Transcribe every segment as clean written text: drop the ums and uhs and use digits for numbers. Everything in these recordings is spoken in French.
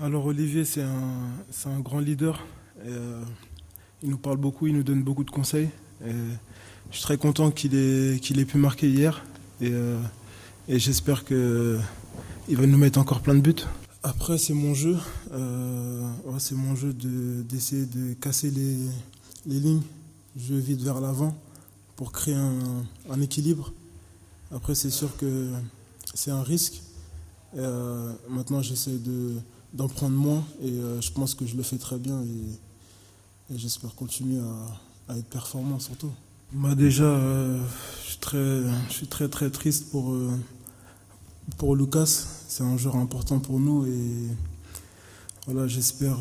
Alors Olivier, c'est un grand leader. Et, il nous parle beaucoup, il nous donne beaucoup de conseils. Et je suis très content qu'il ait pu marquer hier. Et j'espère qu'il va nous mettre encore plein de buts. Après, c'est mon jeu. C'est mon jeu d'essayer de casser les lignes. Je vite vers l'avant pour créer un équilibre. Après, c'est sûr que c'est un risque. Maintenant, j'essaie d'en prendre moins et je pense que je le fais très bien et j'espère continuer à être performant surtout. Déjà, je suis très très triste pour Lucas. C'est un joueur important pour nous et voilà, j'espère.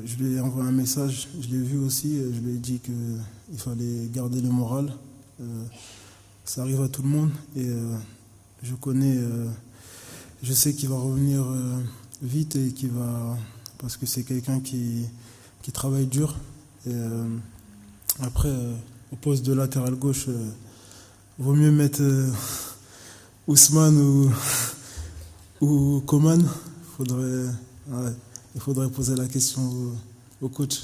Je lui ai envoyé un message, je l'ai vu aussi. Et je lui ai dit qu'il fallait garder le moral. Ça arrive à tout le monde et je connais. Je sais qu'il va revenir vite et parce que c'est quelqu'un qui travaille dur. Et après, au poste de latéral gauche, vaut mieux mettre Ousmane ou Coman. Il faudrait poser la question au coach.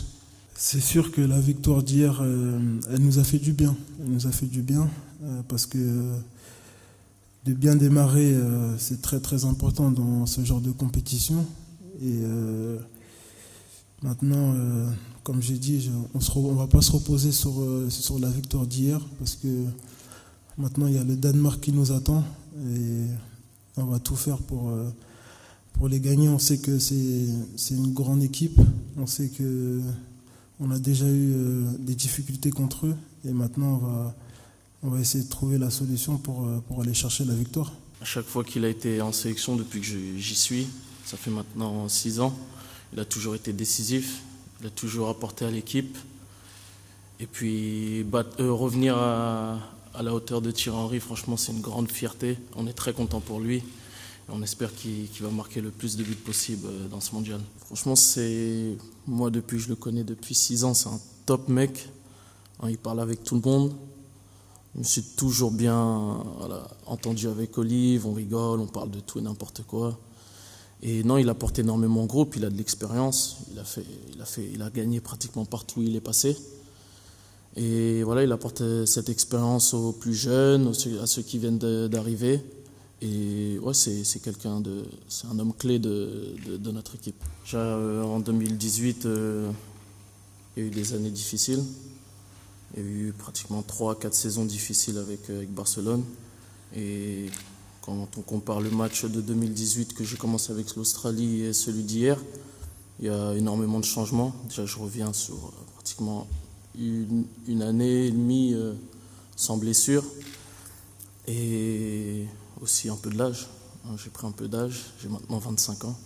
C'est sûr que la victoire d'hier, elle nous a fait du bien. Elle nous a fait du bien parce que de bien démarrer, c'est très très important dans ce genre de compétition. Et maintenant, comme j'ai dit, on ne va pas se reposer sur la victoire d'hier parce que maintenant il y a le Danemark qui nous attend et on va tout faire pour les gagner. On sait que c'est une grande équipe. On sait qu'on a déjà eu des difficultés contre eux et maintenant on va essayer de trouver la solution pour aller chercher la victoire. À chaque fois qu'il a été en sélection depuis que j'y suis, ça fait maintenant 6 ans, il a toujours été décisif, il a toujours apporté à l'équipe. Et puis revenir à la hauteur de Thierry Henry, franchement c'est une grande fierté. On est très content pour lui. Et on espère qu'il va marquer le plus de buts possible dans ce mondial. Franchement, moi je le connais depuis 6 ans, c'est un top mec. Il parle avec tout le monde. Je me suis toujours bien entendu avec Olive, on rigole, on parle de tout et n'importe quoi. Et non, il apporte énormément au groupe, il a de l'expérience, il a gagné pratiquement partout où il est passé. Et voilà, il apporte cette expérience aux plus jeunes, à ceux qui viennent d'arriver. Et ouais, c'est un homme clé de notre équipe. Déjà en 2018, il y a eu des années difficiles. Il y a eu pratiquement 3-4 saisons difficiles avec Barcelone. Et quand on compare le match de 2018 que j'ai commencé avec l'Australie et celui d'hier, il y a énormément de changements. Déjà, je reviens sur pratiquement une année et demie sans blessure. Et aussi un peu de l'âge. J'ai pris un peu d'âge, j'ai maintenant 25 ans.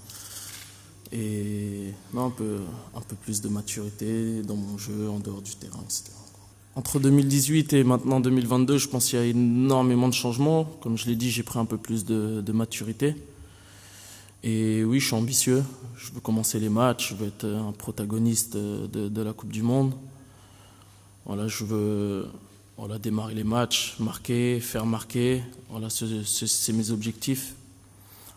Et non, un peu plus de maturité dans mon jeu, en dehors du terrain, etc. Entre 2018 et maintenant 2022, je pense qu'il y a énormément de changements. Comme je l'ai dit, j'ai pris un peu plus de maturité. Et oui, je suis ambitieux. Je veux commencer les matchs, je veux être un protagoniste de la Coupe du Monde. Voilà, je veux démarrer les matchs, marquer, faire marquer. Voilà, c'est mes objectifs.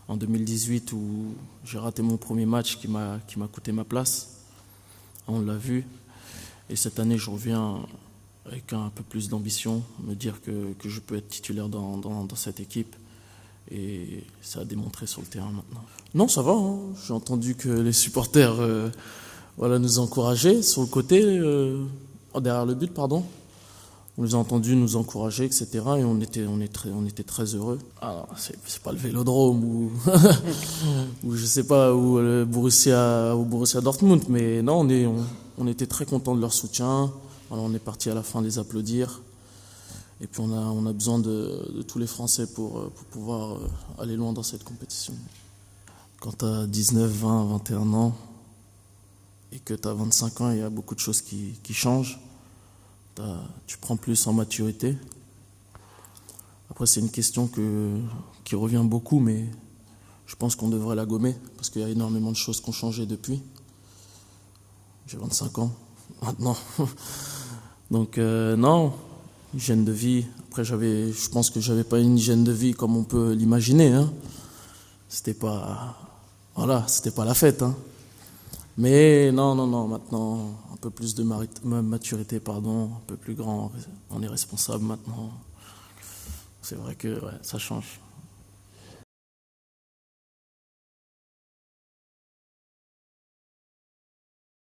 En 2018, où j'ai raté mon premier match qui m'a coûté ma place, on l'a vu. Et cette année, je reviens avec un peu plus d'ambition, me dire que je peux être titulaire dans cette équipe. Et ça a démontré sur le terrain maintenant. Non, ça va. Hein. J'ai entendu que les supporters nous encourageaient sur le côté, derrière le but, pardon. On les a entendus nous encourager, etc. Et on était très heureux. Alors, c'est pas le Vélodrome ou ou je sais pas, ou le Borussia Dortmund, mais non, on était très contents de leur soutien. Alors, on est parti à la fin les applaudir. Et puis on a besoin de tous les Français pour pouvoir aller loin dans cette compétition. Quand tu as 19, 20, 21 ans et que tu as 25 ans, il y a beaucoup de choses qui changent. Tu prends plus en maturité. Après, c'est une question qui revient beaucoup, mais je pense qu'on devrait la gommer parce qu'il y a énormément de choses qui ont changé depuis. J'ai 25 ans maintenant. Donc non, hygiène de vie. Après, je pense que j'avais pas une hygiène de vie comme on peut l'imaginer. Hein. C'était pas la fête. Hein. Mais non, maintenant, un peu plus de maturité, pardon, un peu plus grand. On est responsable maintenant. C'est vrai que ouais, ça change.